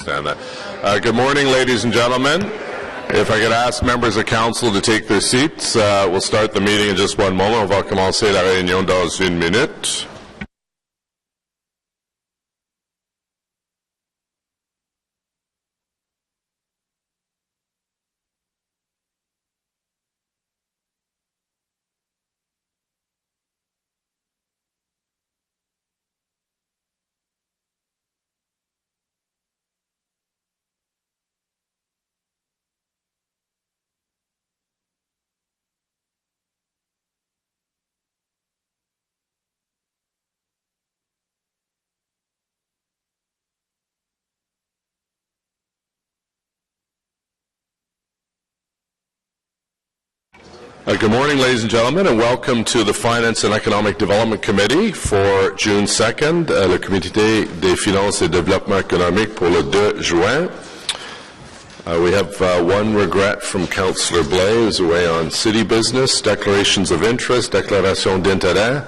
understand that. Good morning, ladies and gentlemen. If I could ask members of council to take their seats, we'll start the meeting in just one moment. On va commencer la réunion dans une minute. Good morning, ladies and gentlemen, and welcome to the Finance and Economic Development Committee for June 2nd, le Comité des Finances et Développement économique pour le 2 juin. We have one regret from Councillor Blais, who's away on city business. Declarations of interest, déclaration d'intérêt.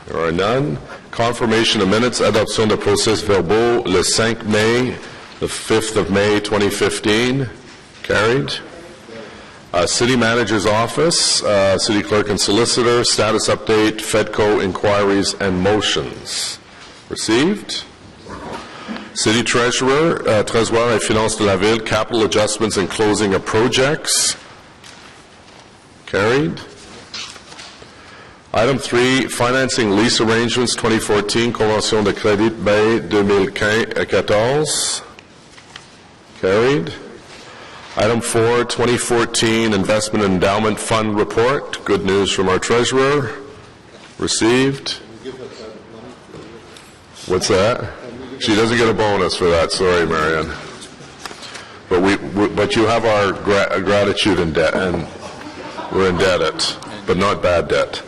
There are none. Confirmation of minutes, adoption de procès verbaux le 5 May, the 5th of May 2015. Carried. City Manager's Office, City Clerk and Solicitor, status update, FEDCO inquiries and motions. Received. City Treasurer, Trésor et Finances de la Ville, capital adjustments and closing of projects. Carried. Item 3, financing lease arrangements 2014, Convention de crédit Bay 2014. Carried. Item 4, 2014 Investment Endowment Fund Report. Good news from our Treasurer. Received. What's that? She doesn't get a bonus for that. Sorry, Marianne. But you have our gratitude and debt, and we're indebted, but not bad debt.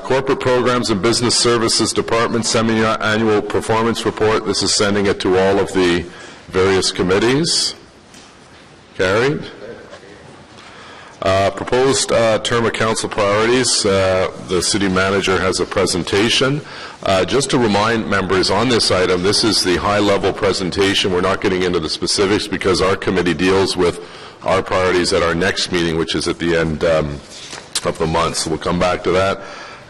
Corporate Programs and Business Services Department Semi-Annual Performance Report. This is sending it to all of the various committees. Carried. Proposed term of council priorities. The city manager has a presentation. Just to remind members on this item, this is the high-level presentation. We're not getting into the specifics because our committee deals with our priorities at our next meeting, which is at the end of the month. So we'll come back to that.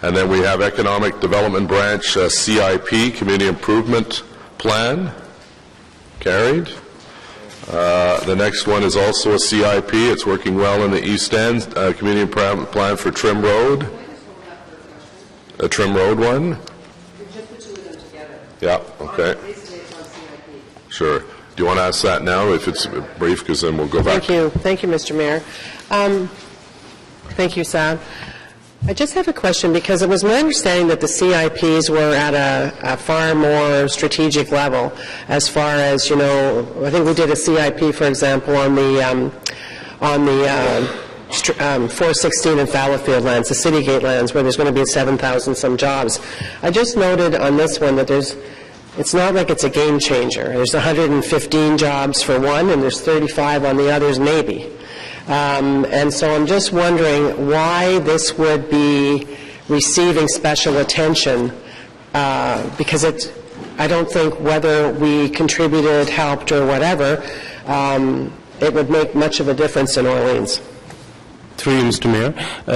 And then we have Economic Development Branch, CIP, Community Improvement Plan. Carried. The next one is also a CIP. It's working well in the East End. Community plan for Trim Road. A Trim Road one? Just the two of them together. Yeah, okay. Sure. Do you want to ask that now, if it's brief, because then we'll go back? Thank you. Thank you, Mr. Mayor. Thank you, Sam. I just have a question, because it was my understanding that the CIPs were at a far more strategic level as far as, I think we did a CIP, for example, on the 416 and Fallowfield lands, the City Gate lands, where there's going to be 7,000 some jobs. I just noted on this one that it's not like it's a game changer. There's 115 jobs for one, and there's 35 on the others, maybe. And so I'm just wondering why this would be receiving special attention, because I don't think whether we contributed, helped, or whatever, it would make much of a difference in Orleans. Through you, Mr. Mayor,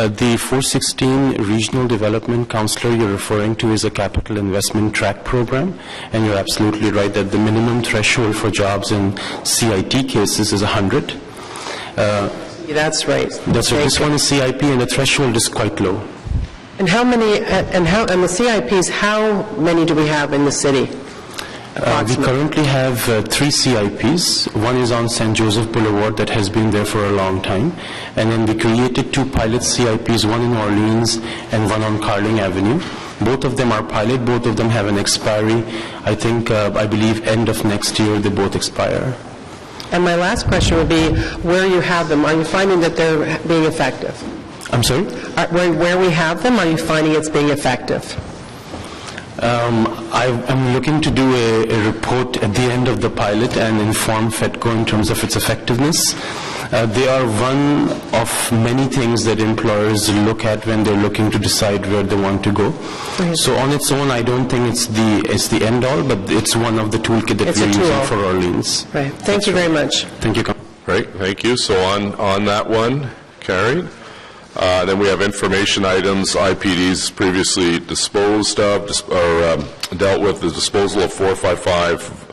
the 416 Regional Development Councillor you're referring to is a capital investment track program, and you're absolutely right that the minimum threshold for jobs in CIT cases is 100. That's right. That's right. This one is CIP, and the threshold is quite low. And how many? And the CIPs? How many do we have in the city? We currently have 3 CIPs. One is on St. Joseph Boulevard that has been there for a long time, and then we created 2 pilot CIPs, one in Orleans and one on Carling Avenue. Both of them are pilot. Both of them have an expiry. I believe end of next year they both expire. And my last question would be, where you have them, are you finding that they're being effective? I'm sorry? Where we have them, are you finding it's being effective? I'm looking to do a report at the end of the pilot and inform FEDCO in terms of its effectiveness. They are one of many things that employers look at when they're looking to decide where they want to go. So on its own, I don't think it's the end all, but it's one of the toolkit that we're using for Orleans. Right. Thank you very much. Thank you. Great, thank you. So on that one, carried. Then we have information items, IPDs previously disposed of, dealt with the disposal of 455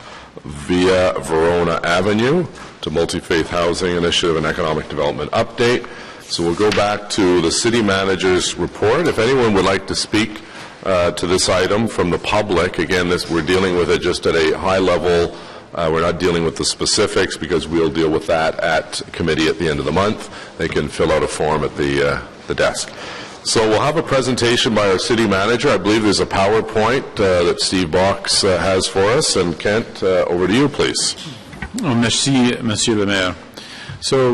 via Verona Avenue to Multi-Faith Housing Initiative and Economic Development Update. So we'll go back to the City Manager's report. If anyone would like to speak to this item from the public, again, we're dealing with it just at a high level. We're not dealing with the specifics because we'll deal with that at committee at the end of the month. They can fill out a form at the desk. So we'll have a presentation by our City Manager. I believe there's a PowerPoint that Steve Box has for us. And Kent, over to you, please. Merci, Monsieur le Maire. So,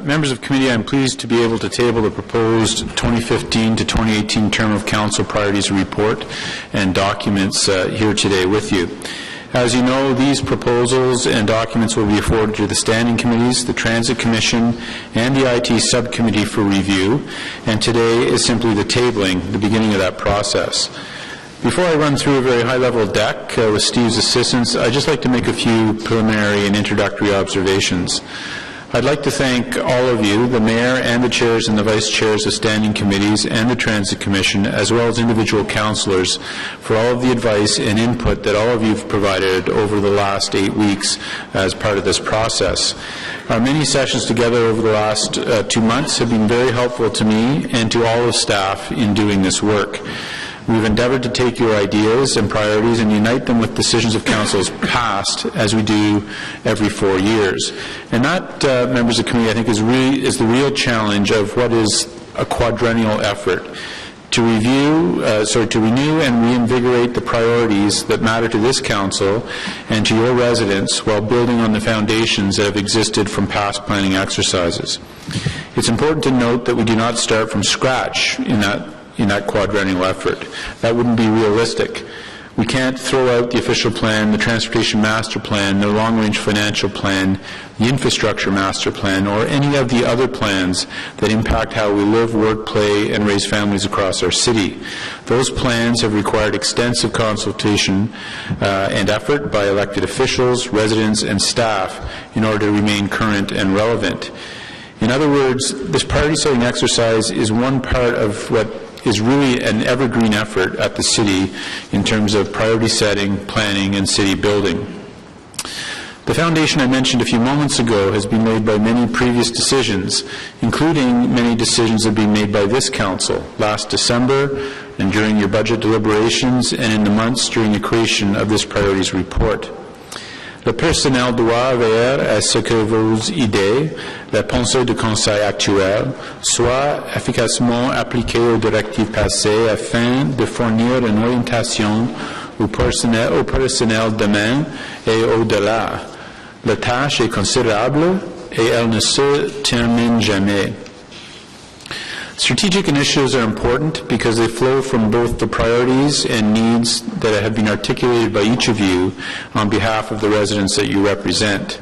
members of committee, I'm pleased to be able to table the proposed 2015 to 2018 term of council priorities report and documents here today with you. As you know, these proposals and documents will be forwarded to the standing committees, the Transit Commission, and the IT Subcommittee for review, and today is simply the tabling, the beginning of that process. Before I run through a very high-level deck with Steve's assistance, I'd just like to make a few preliminary and introductory observations. I'd like to thank all of you, the Mayor and the Chairs and the Vice Chairs of Standing Committees and the Transit Commission, as well as individual councillors, for all of the advice and input that all of you have provided over the last 8 weeks as part of this process. Our many sessions together over the last 2 months have been very helpful to me and to all of staff in doing this work. We've endeavored to take your ideas and priorities and unite them with decisions of councils passed, as we do every 4 years. And that, members of the committee, I think is the real challenge of what is a quadrennial effort to renew and reinvigorate the priorities that matter to this council and to your residents while building on the foundations that have existed from past planning exercises. It's important to note that we do not start from scratch in that quadrennial effort. That wouldn't be realistic. We can't throw out the official plan, the transportation master plan, the long-range financial plan, the infrastructure master plan, or any of the other plans that impact how we live, work, play, and raise families across our city. Those plans have required extensive consultation and effort by elected officials, residents, and staff in order to remain current and relevant. In other words, this priority-setting exercise is one part of what is really an evergreen effort at the city in terms of priority setting, planning, and city building. The foundation I mentioned a few moments ago has been laid by many previous decisions, including many decisions that have been made by this council last December and during your budget deliberations and in the months during the creation of this priorities report. Le personnel doit veiller à ce que vos idées, la pensée du Conseil actuel, soient efficacement appliquées aux directives passées afin de fournir une orientation au personnel demain et au-delà. La tâche est considérable et elle ne se termine jamais. Strategic initiatives are important because they flow from both the priorities and needs that have been articulated by each of you on behalf of the residents that you represent.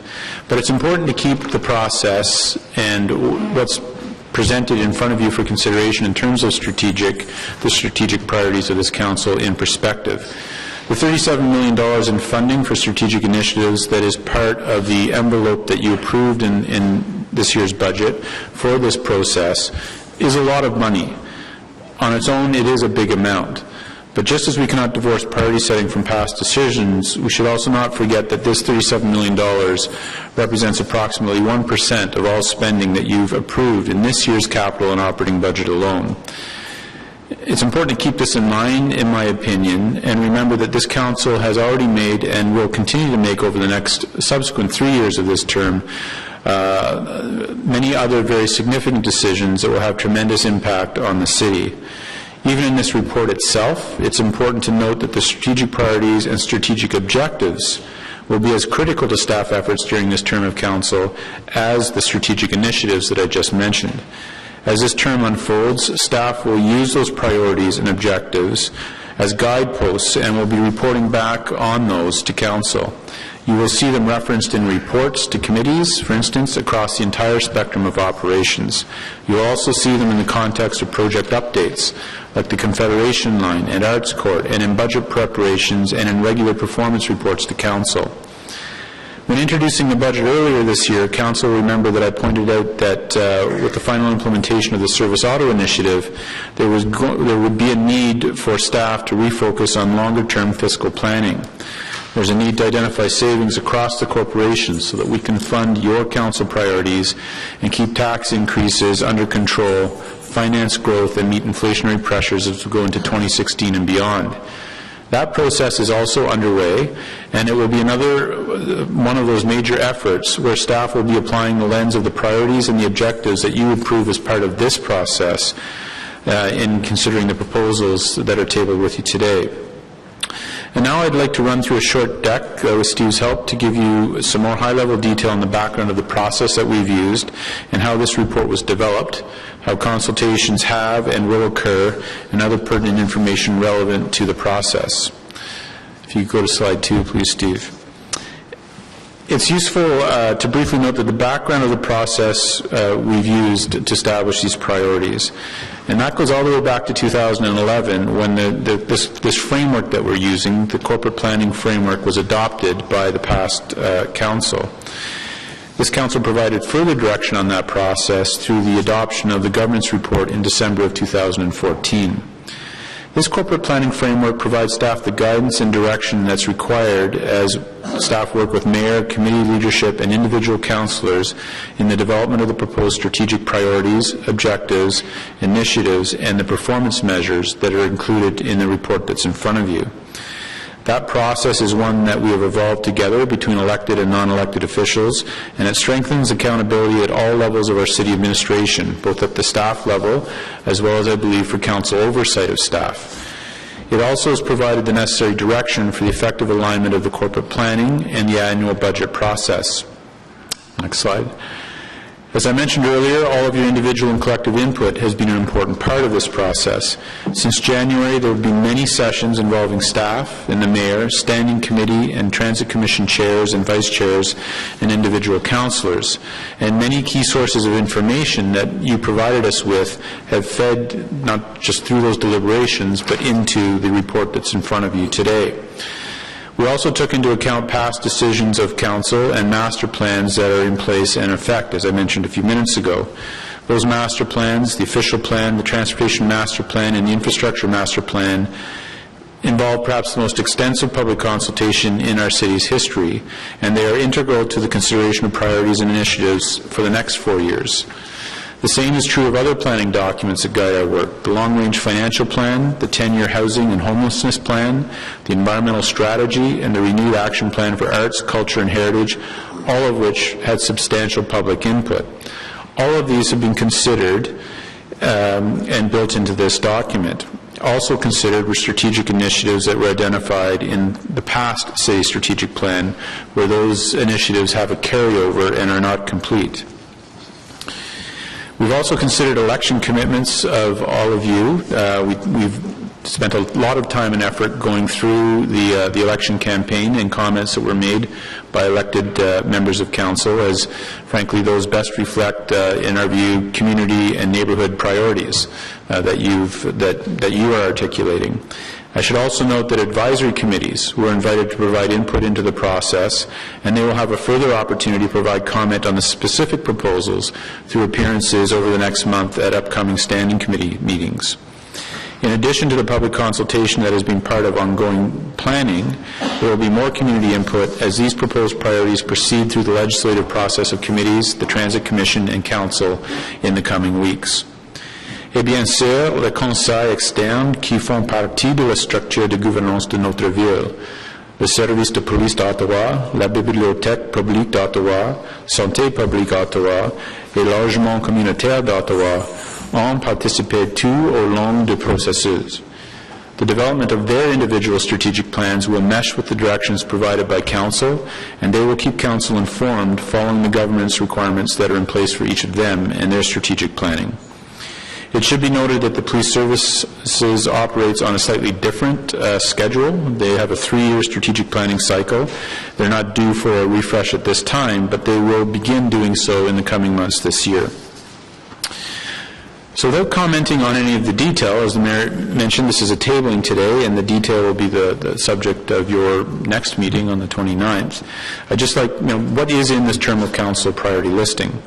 But it's important to keep the process and what's presented in front of you for consideration in terms of the strategic priorities of this council in perspective. The $37 million in funding for strategic initiatives that is part of the envelope that you approved in this year's budget for this process is a lot of money. On its own, it is a big amount. But just as we cannot divorce priority setting from past decisions, we should also not forget that this $37 million represents approximately 1% of all spending that you've approved in this year's capital and operating budget alone. It's important to keep this in mind, in my opinion, and remember that this council has already made and will continue to make over the next subsequent 3 years of this term many other very significant decisions that will have tremendous impact on the city. Even in this report itself, it's important to note that the strategic priorities and strategic objectives will be as critical to staff efforts during this term of council as the strategic initiatives that I just mentioned. As this term unfolds, staff will use those priorities and objectives as guideposts and will be reporting back on those to council. You will see them referenced in reports to committees, for instance, across the entire spectrum of operations. You will also see them in the context of project updates, like the Confederation Line and Arts Court, and in budget preparations and in regular performance reports to Council. When introducing the budget earlier this year, Council will remember that I pointed out that with the final implementation of the Service Auto Initiative, there would be a need for staff to refocus on longer-term fiscal planning. There's a need to identify savings across the corporation so that we can fund your Council priorities and keep tax increases under control, finance growth, and meet inflationary pressures as we go into 2016 and beyond. That process is also underway, and it will be another one of those major efforts where staff will be applying the lens of the priorities and the objectives that you approve as part of this process in considering the proposals that are tabled with you today. And now I'd like to run through a short deck with Steve's help to give you some more high-level detail on the background of the process that we've used and how this report was developed, how consultations have and will occur, and other pertinent information relevant to the process. If you go to slide 2, please, Steve. It's useful to briefly note that the background of the process we've used to establish these priorities. And that goes all the way back to 2011 when this framework that we're using, the corporate planning framework, was adopted by the past Council. This Council provided further direction on that process through the adoption of the governance report in December of 2014. This corporate planning framework provides staff the guidance and direction that's required as staff work with mayor, committee leadership, and individual councillors in the development of the proposed strategic priorities, objectives, initiatives, and the performance measures that are included in the report that's in front of you. That process is one that we have evolved together between elected and non-elected officials, and it strengthens accountability at all levels of our city administration, both at the staff level as well as, I believe, for council oversight of staff. It also has provided the necessary direction for the effective alignment of the corporate planning and the annual budget process. Next slide. As I mentioned earlier, all of your individual and collective input has been an important part of this process. Since January, there have been many sessions involving staff and the mayor, standing committee and transit commission chairs and vice chairs and individual councillors. And many key sources of information that you provided us with have fed not just through those deliberations, but into the report that's in front of you today. We also took into account past decisions of Council and master plans that are in place and in effect, as I mentioned a few minutes ago. Those master plans, the official plan, the transportation master plan, and the infrastructure master plan involve perhaps the most extensive public consultation in our city's history, and they are integral to the consideration of priorities and initiatives for the next 4 years. The same is true of other planning documents that guide our work: the long-range financial plan, the 10-year housing and homelessness plan, the environmental strategy, and the renewed action plan for arts, culture, and heritage, all of which had substantial public input. All of these have been considered and built into this document. Also considered were strategic initiatives that were identified in the past city strategic plan, where those initiatives have a carryover and are not complete. We've also considered election commitments of all of you. We've spent a lot of time and effort going through the election campaign and comments that were made by elected members of council, as frankly those best reflect, in our view, community and neighborhood priorities that you are articulating. I should also note that advisory committees were invited to provide input into the process, and they will have a further opportunity to provide comment on the specific proposals through appearances over the next month at upcoming standing committee meetings. In addition to the public consultation that has been part of ongoing planning, there will be more community input as these proposed priorities proceed through the legislative process of committees, the Transit Commission, and Council in the coming weeks. Et bien sûr, les conseils externes qui font partie de la structure de gouvernance de notre ville, le service de police d'Ottawa, la bibliothèque publique d'Ottawa, santé publique d'Ottawa et logement communautaire d'Ottawa ont participé tout au long du processus. The development of their individual strategic plans will mesh with the directions provided by Council, and they will keep Council informed following the government's requirements that are in place for each of them and their strategic planning. It should be noted that the police services operates on a slightly different schedule. They have a 3-year strategic planning cycle. They're not due for a refresh at this time, but they will begin doing so in the coming months this year. So without commenting on any of the detail, as the Mayor mentioned, this is a tabling today, and the detail will be the subject of your next meeting on the 29th. I'd just like, what is in this term of council priority listing?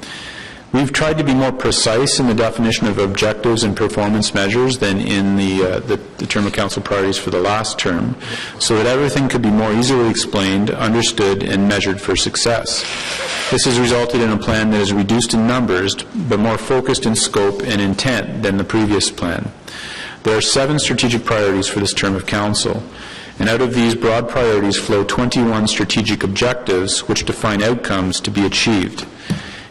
We've tried to be more precise in the definition of objectives and performance measures than in the term of council priorities for the last term, so that everything could be more easily explained, understood, and measured for success. This has resulted in a plan that is reduced in numbers, but more focused in scope and intent than the previous plan. There are 7 strategic priorities for this term of council, and out of these broad priorities flow 21 strategic objectives which define outcomes to be achieved.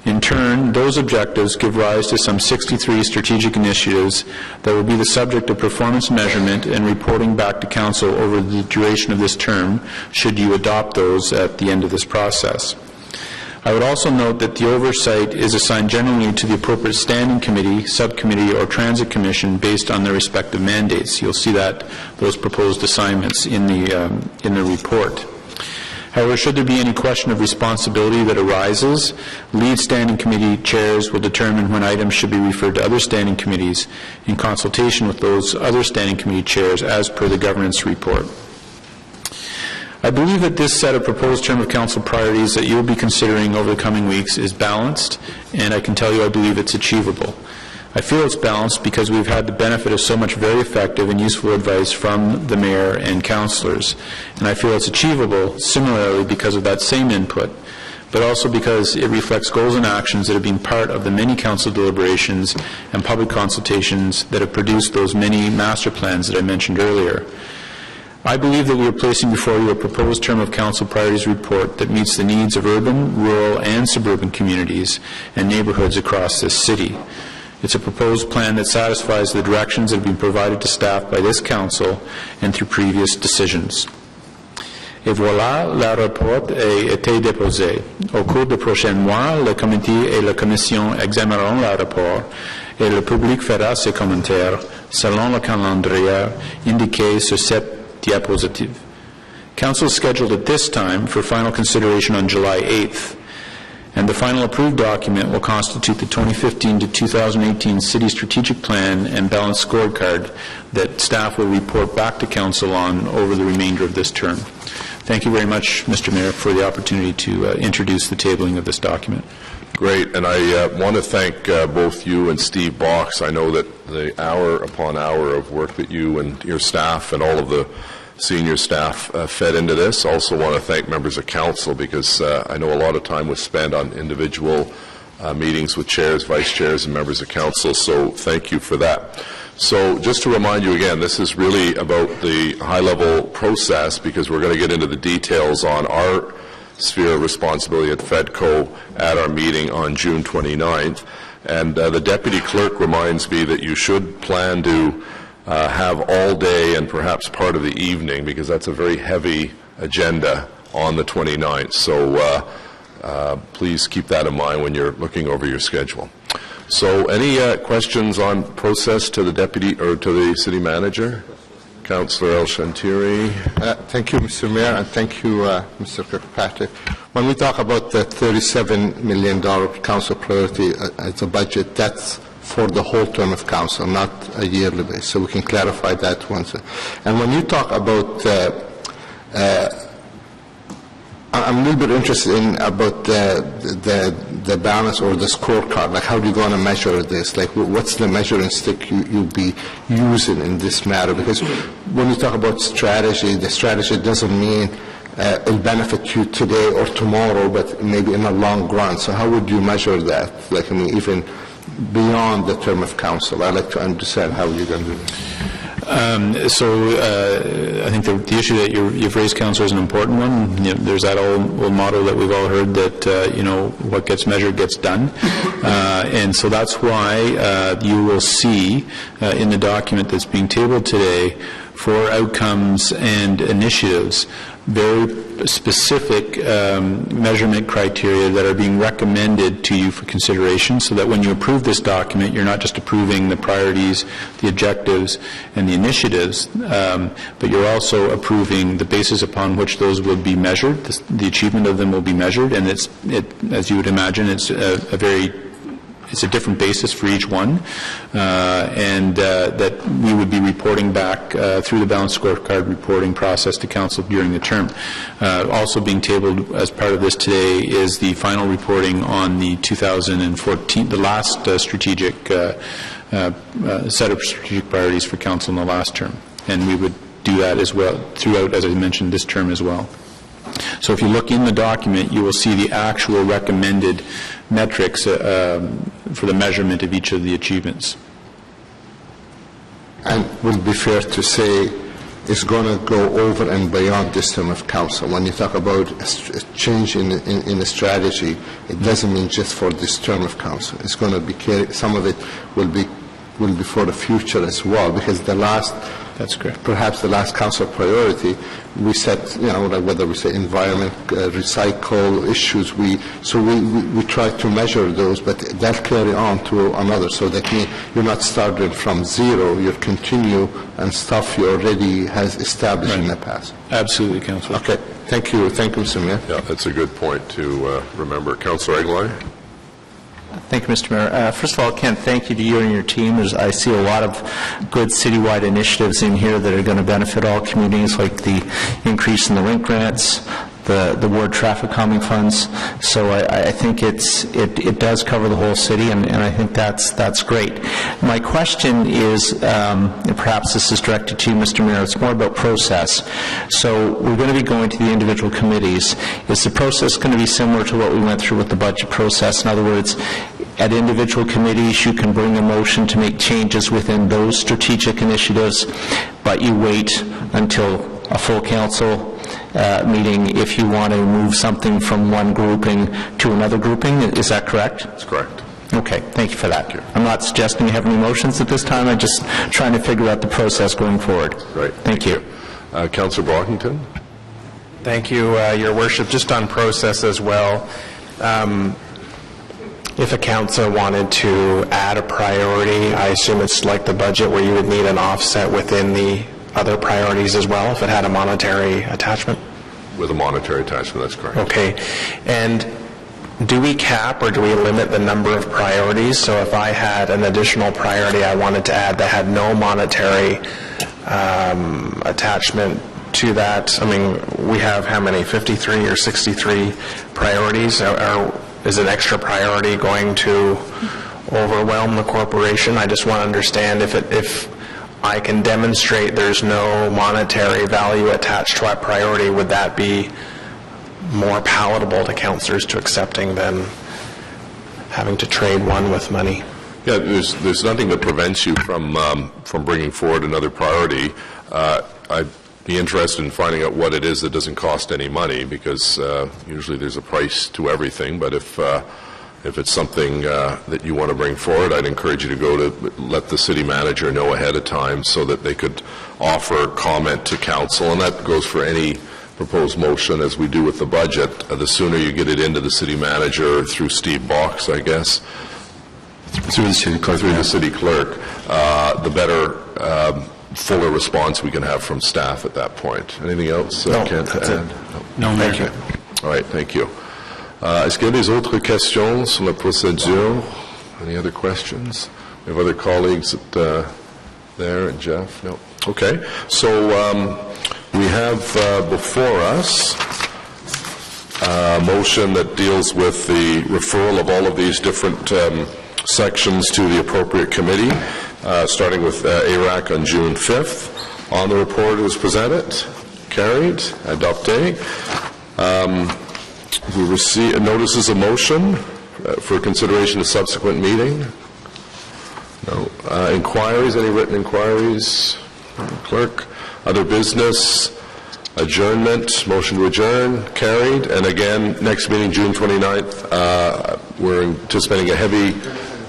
In turn, those objectives give rise to some 63 strategic initiatives that will be the subject of performance measurement and reporting back to Council over the duration of this term, should you adopt those at the end of this process. I would also note that the oversight is assigned generally to the appropriate standing committee, subcommittee, or transit commission based on their respective mandates. You'll see that those proposed assignments in the report. However, should there be any question of responsibility that arises, lead standing committee chairs will determine when items should be referred to other standing committees in consultation with those other standing committee chairs as per the governance report. I believe that this set of proposed term of council priorities that you will be considering over the coming weeks is balanced, and I can tell you I believe it's achievable. I feel it's balanced because we've had the benefit of so much very effective and useful advice from the Mayor and councillors, and I feel it's achievable similarly because of that same input, but also because it reflects goals and actions that have been part of the many council deliberations and public consultations that have produced those many master plans that I mentioned earlier. I believe that we are placing before you a proposed term of council priorities report that meets the needs of urban, rural, and suburban communities and neighbourhoods across this city. It's a proposed plan that satisfies the directions that have been provided to staff by this Council and through previous decisions. Et voilà, le rapport a été déposé. Au cours des prochains mois, le comité et la commission examineront le rapport et le public fera ses commentaires selon le calendrier indiqué sur cette diapositive. Council is scheduled at this time for final consideration on July 8th. And the final approved document will constitute the 2015 to 2018 City Strategic Plan and Balanced Scorecard that staff will report back to Council on over the remainder of this term. Thank you very much, Mr. Mayor, for the opportunity to introduce the tabling of this document. Great, and I want to thank both you and Steve Box. I know that the hour upon hour of work that you and your staff and all of the senior staff fed into this. Also want to thank members of council because I know a lot of time was spent on individual meetings with chairs, vice chairs, and members of council, so thank you for that. So just to remind you again, this is really about the high-level process because we're going to get into the details on our sphere of responsibility at FEDCO at our meeting on June 29th. And the Deputy Clerk reminds me that you should plan to have all day and perhaps part of the evening because that's a very heavy agenda on the 29th. So please keep that in mind when you're looking over your schedule. So any questions on process to the Deputy or to the City Manager? Councillor El Shantiri. Thank you, Mr. Mayor, and thank you, Mr. Kirkpatrick. When we talk about the $37 million council priority as a budget, that's for the whole term of council, not a yearly basis. So we can clarify that once. And when you talk about, I'm a little bit interested in about the balance or the scorecard. Like, how are you going to measure this? Like, what's the measuring stick you'll be using in this matter? Because when you talk about strategy, the strategy doesn't mean it'll benefit you today or tomorrow, but maybe in the long run. So how would you measure that? Like, I mean, even beyond the term of council. I'd like to understand how you're going to do this. I think the issue that you've raised, Councillor, is an important one. You know, there's that old motto that we've all heard that, what gets measured gets done. And so that's why you will see in the document that's being tabled today for outcomes and initiatives very specific measurement criteria that are being recommended to you for consideration, so that when you approve this document, you're not just approving the priorities, the objectives, and the initiatives, but you're also approving the basis upon which those will be measured. The achievement of them will be measured, and as you would imagine, it's it's a different basis for each one, and that we would be reporting back through the balanced scorecard reporting process to Council during the term. Also being tabled as part of this today is the final reporting on the 2014, the last strategic set of strategic priorities for Council in the last term, and we would do that as well throughout, as I mentioned, this term as well. So if you look in the document, you will see the actual recommended metrics for the measurement of each of the achievements. And would it be fair to say it's going to go over and beyond this term of council? When you talk about a change in the strategy, it doesn't mean just for this term of council. It's going to be some of it will be for the future as well, because the last. That's correct. Perhaps the last council priority, we set, like whether we say environment, recycle issues, we try to measure those, but that carry on to another, so that you're not starting from zero, you continue and stuff you already has established in the past. Absolutely, Councillor. Okay, thank you, Mr. Mayor. Yeah, that's a good point to remember. Councillor Aguilar? Thank you, Mr. Mayor. First of all, Ken, thank you to you and your team. I see a lot of good citywide initiatives in here that are going to benefit all communities, like the increase in the rent grants, the ward traffic calming funds. So I think it does cover the whole city, and I think that's great. My question is, and perhaps this is directed to you, Mr. Mayor, it's more about process. So we're going to be going to the individual committees. Is the process going to be similar to what we went through with the budget process? In other words, at individual committees, you can bring a motion to make changes within those strategic initiatives, but you wait until a full council meeting if you want to move something from one grouping to another grouping. Is that correct? That's correct. Okay, thank you for that. I'm not suggesting you have any motions at this time. I'm just trying to figure out the process going forward. Right. Thank you. Councillor Brockington? Thank you, Your Worship. Just on process as well, if a council wanted to add a priority, I assume it's like the budget where you would need an offset within the other priorities as well, if it had a monetary attachment? With a monetary attachment, that's correct. Okay. And do we cap or do we limit the number of priorities? So if I had an additional priority I wanted to add that had no monetary attachment to that, I mean, we have how many, 53 or 63 priorities? Is an extra priority going to overwhelm the corporation? I just want to understand if I can demonstrate there's no monetary value attached to that priority, would that be more palatable to councillors to accepting than having to trade one with money? Yeah, there's nothing that prevents you from bringing forward another priority. I'd be interested in finding out what it is that doesn't cost any money, because usually there's a price to everything. But if it's something that you want to bring forward, I'd encourage you to go to let the city manager know ahead of time so that they could offer comment to council, and that goes for any proposed motion as we do with the budget. The sooner you get it into the city manager through Steve Box, I guess, through the city clerk, the better fuller response we can have from staff at that point. Anything else, Kent, to add? No, thank you. All right, thank you. Est-ce qu'il y a des autres questions sur la procédure? Any other questions? We have other colleagues there, and Jeff? No. Okay. So we have before us a motion that deals with the referral of all of these different sections to the appropriate committee, starting with ARAC on June 5th. On the report as presented, carried, adopté. We receive notices of motion for consideration of subsequent meeting. No. Inquiries, any written inquiries? Clerk. Other business, adjournment, motion to adjourn, carried. And again, next meeting, June 29th, we're anticipating a heavy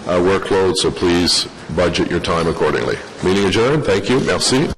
workload, so please budget your time accordingly. Meeting adjourned. Thank you. Merci.